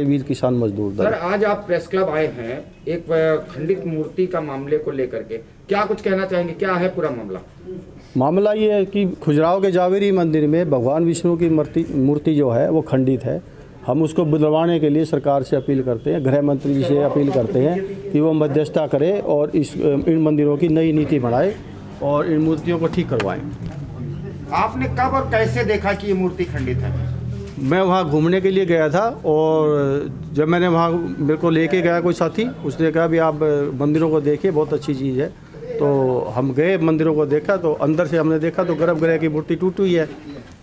वीर किसान मजदूर दल। सर, आज आप प्रेस क्लब आए हैं एक खंडित मूर्ति का मामले को लेकर के, क्या कुछ कहना चाहेंगे, क्या है पूरा मामला? मामला ये है कि खुजराहो के जावेरी मंदिर में भगवान विष्णु की मूर्ति जो है वो खंडित है। हम उसको बुलवाने के लिए सरकार से अपील करते हैं, गृह मंत्री जी से अपील करते हैं कि वो मध्यस्थता करे और इन मंदिरों की नई नीति बनाए और इन मूर्तियों को ठीक करवाएं। आपने कब और कैसे देखा कि ये मूर्ति खंडित है? मैं वहाँ घूमने के लिए गया था और जब मैंने वहाँ मेरे को लेके गया कोई साथी, उसने कहा भी आप मंदिरों को देखिए, बहुत अच्छी चीज़ है। तो हम गए मंदिरों को देखा, तो अंदर से हमने देखा तो गर्भगृह की मूर्ति टूटी हुई है।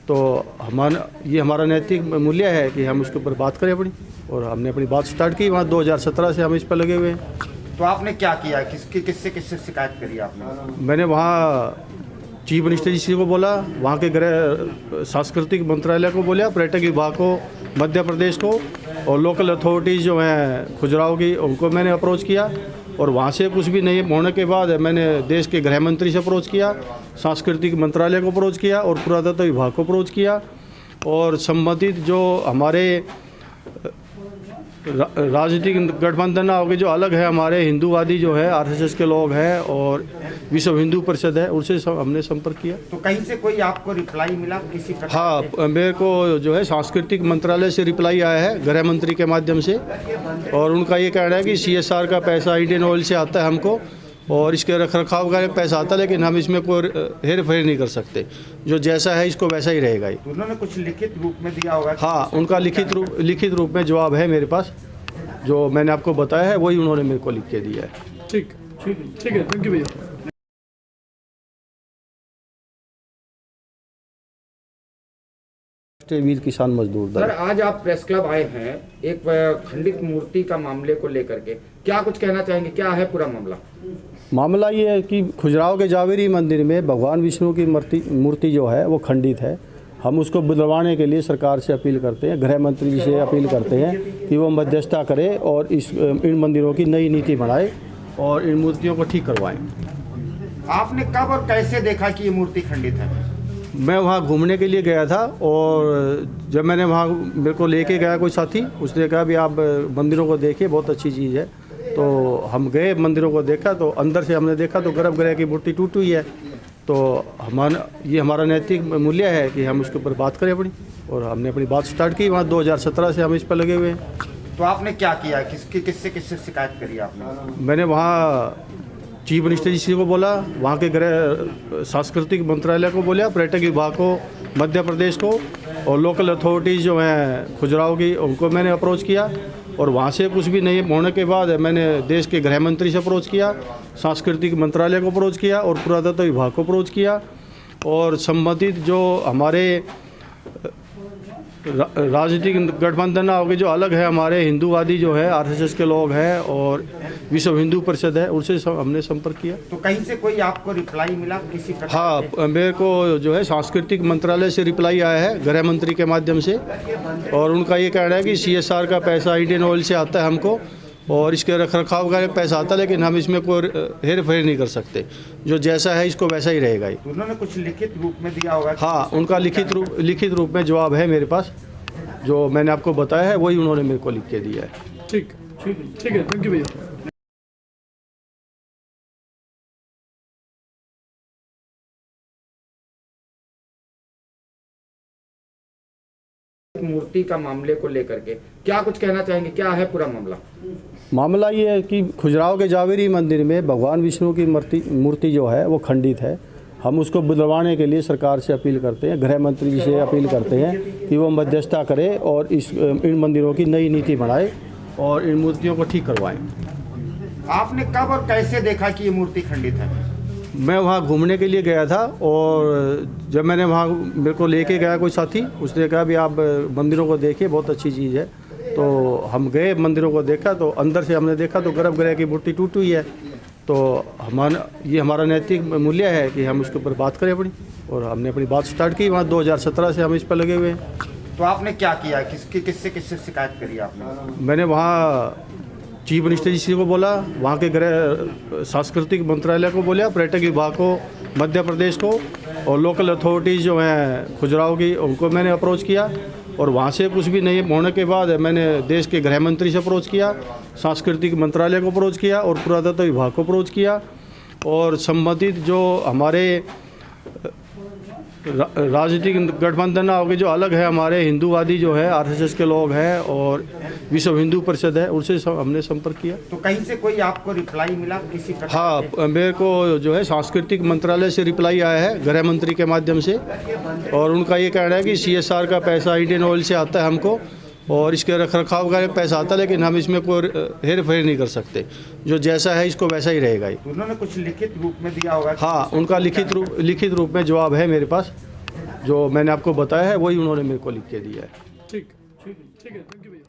तो हमारा नैतिक मूल्य है कि हम उसके ऊपर बात करें अपनी, और हमने अपनी बात स्टार्ट की। वहाँ 2017 से हम इस पर लगे हुए हैं। तो आपने क्या किया, किससे शिकायत करी आपने? मैंने वहाँ चीफ मिनिस्टर जी को बोला, वहाँ के गृह सांस्कृतिक मंत्रालय को बोला, पर्यटन विभाग को, मध्य प्रदेश को, और लोकल अथॉरिटीज़ जो हैं खुजराहो की, उनको मैंने अप्रोच किया। और वहाँ से कुछ भी नहीं होने के बाद मैंने देश के गृह मंत्री से अप्रोच किया, सांस्कृतिक मंत्रालय को अप्रोच किया और पुरातत्व विभाग को अप्रोच किया। और संबंधित जो हमारे राजनीतिक गठबंधन होगी, जो अलग है, हमारे हिंदूवादी जो है आरएसएस के लोग हैं और विश्व हिंदू परिषद है, उनसे हमने संपर्क किया। तो कहीं से कोई आपको रिप्लाई मिला किसी प्रकार? हाँ, मेरे को जो है सांस्कृतिक मंत्रालय से रिप्लाई आया है गृह मंत्री के माध्यम से, और उनका ये कहना है कि CSR का पैसा इंडियन ऑयल से आता है हमको, और इसके रखरखाव का पैसा आता है, लेकिन हम इसमें कोई हेर फेर नहीं कर सकते। जो जैसा है इसको वैसा ही रहेगा। ही उन्होंने कुछ लिखित रूप में दिया होगा? हाँ, उनका लिखित रूप में जवाब है मेरे पास, जो मैंने आपको बताया है वही उन्होंने मेरे को लिख के दिया है। ठीक है, थैंक यू भैया। वीर किसान मजदूर दल। सर, आज आप प्रेस क्लब आए हैं एक खंडित मूर्ति का मामले को लेकर के, क्या कुछ कहना चाहेंगे, क्या है पूरा मामला? मामला ये है कि खुजराहो के जावेरी मंदिर में भगवान विष्णु की मूर्ति जो है वो खंडित है। हम उसको बुलवाने के लिए सरकार से अपील करते हैं, गृह मंत्री जी से अपील करते हैं कि वो मध्यस्थता करे और इन मंदिरों की नई नीति बनाए और इन मूर्तियों को ठीक करवाएं। आपने कब और कैसे देखा कि ये मूर्ति खंडित है? मैं वहाँ घूमने के लिए गया था और जब मैंने वहाँ मेरे को लेके गया कोई साथी, उसने कहा भी आप मंदिरों को देखिए, बहुत अच्छी चीज़ है। तो हम गए मंदिरों को देखा, तो अंदर से हमने देखा तो गर्भगृह की मूर्ति टूटी हुई है। तो हमारा नैतिक मूल्य है कि हम उसके ऊपर बात करें अपनी, और हमने अपनी बात स्टार्ट की। वहाँ 2017 से हम इस पर लगे हुए हैं। तो आपने क्या किया, किससे शिकायत करी आपने? मैंने वहाँ चीफ मिनिस्टर जी को बोला, वहाँ के गृह सांस्कृतिक मंत्रालय को बोला, पर्यटन विभाग को, मध्य प्रदेश को, और लोकल अथॉरिटीज़ जो हैं खुजराहो की, उनको मैंने अप्रोच किया। और वहाँ से कुछ भी नहीं होने के बाद मैंने देश के गृह मंत्री से अप्रोच किया, सांस्कृतिक मंत्रालय को अप्रोच किया और पुरातत्व विभाग को अप्रोच किया। और संबंधित जो हमारे राजनीतिक गठबंधन होगी, जो अलग है, हमारे हिंदूवादी जो है आरएसएस के लोग हैं और विश्व हिंदू परिषद है, उनसे हमने संपर्क किया। तो कहीं से कोई आपको रिप्लाई मिला किसी प्रकार? हाँ, मेरे को जो है सांस्कृतिक मंत्रालय से रिप्लाई आया है गृह मंत्री के माध्यम से, और उनका ये कहना है कि CSR का पैसा इंडियन ऑयल से आता है हमको, और इसके रखरखाव का पैसा आता है, लेकिन हम इसमें कोई हेर फेर नहीं कर सकते। जो जैसा है इसको वैसा ही रहेगा। ही उन्होंने कुछ लिखित रूप में दिया होगा? हाँ, उनका लिखित रूप में जवाब है मेरे पास, जो मैंने आपको बताया है वही उन्होंने मेरे को लिख के दिया है। ठीक है, थैंक यू भैया। मूर्ति का मामले को लेकर के, क्या कुछ कहना चाहेंगे, क्या है पूरा मामला? मामला ये है कि खुजराहो के जावेरी मंदिर में भगवान विष्णु की मूर्ति जो है वो खंडित है। हम उसको बुलवाने के लिए सरकार से अपील करते हैं, गृह मंत्री जी से अपील करते हैं कि वो मध्यस्थता करे और इन मंदिरों की नई नीति बनाए और इन मूर्तियों को ठीक करवाएं। आपने कब और कैसे देखा कि ये मूर्ति खंडित है? मैं वहाँ घूमने के लिए गया था और जब मैंने वहाँ मेरे को लेके गया कोई साथी, उसने कहा भी आप मंदिरों को देखिए, बहुत अच्छी चीज़ है। तो हम गए मंदिरों को देखा, तो अंदर से हमने देखा तो गर्भगृह की मूर्ति टूटी हुई है। तो हमारा नैतिक मूल्य है कि हम उसके ऊपर बात करें अपनी, और हमने अपनी बात स्टार्ट की। वहाँ 2017 से हम इस पर लगे हुए हैं। तो आपने क्या किया, किससे शिकायत करी आपने? मैंने वहाँ चीफ मिनिस्टर जी को बोला, वहाँ के गृह सांस्कृतिक मंत्रालय को बोला, पर्यटन विभाग को, मध्य प्रदेश को, और लोकल अथॉरिटीज़ जो हैं खुजराहो की, उनको मैंने अप्रोच किया। और वहाँ से कुछ भी नहीं होने के बाद मैंने देश के गृह मंत्री से अप्रोच किया, सांस्कृतिक मंत्रालय को अप्रोच किया और पुरातत्व विभाग को अप्रोच किया और संबंधित जो हमारे राजनीतिक गठबंधन होगी जो अलग है, हमारे हिंदूवादी जो है आरएसएस के लोग हैं और विश्व हिंदू परिषद है, उनसे हमने संपर्क किया। तो कहीं से कोई आपको रिप्लाई मिला किसी प्रकार के? हाँ, मेरे को जो है सांस्कृतिक मंत्रालय से रिप्लाई आया है गृह मंत्री के माध्यम से और उनका ये कहना है कि CSR का पैसा इंडियन ऑयल से आता है हमको और इसके रखरखाव का पैसा आता है, लेकिन हम इसमें कोई हेर फेर नहीं कर सकते, जो जैसा है इसको वैसा ही रहेगा। ये उन्होंने कुछ लिखित रूप में दिया होगा? हाँ, उनका लिखित रूप में जवाब है मेरे पास, जो मैंने आपको बताया है वही उन्होंने मेरे को लिख के दिया है। ठीक है, थैंक यू भैया।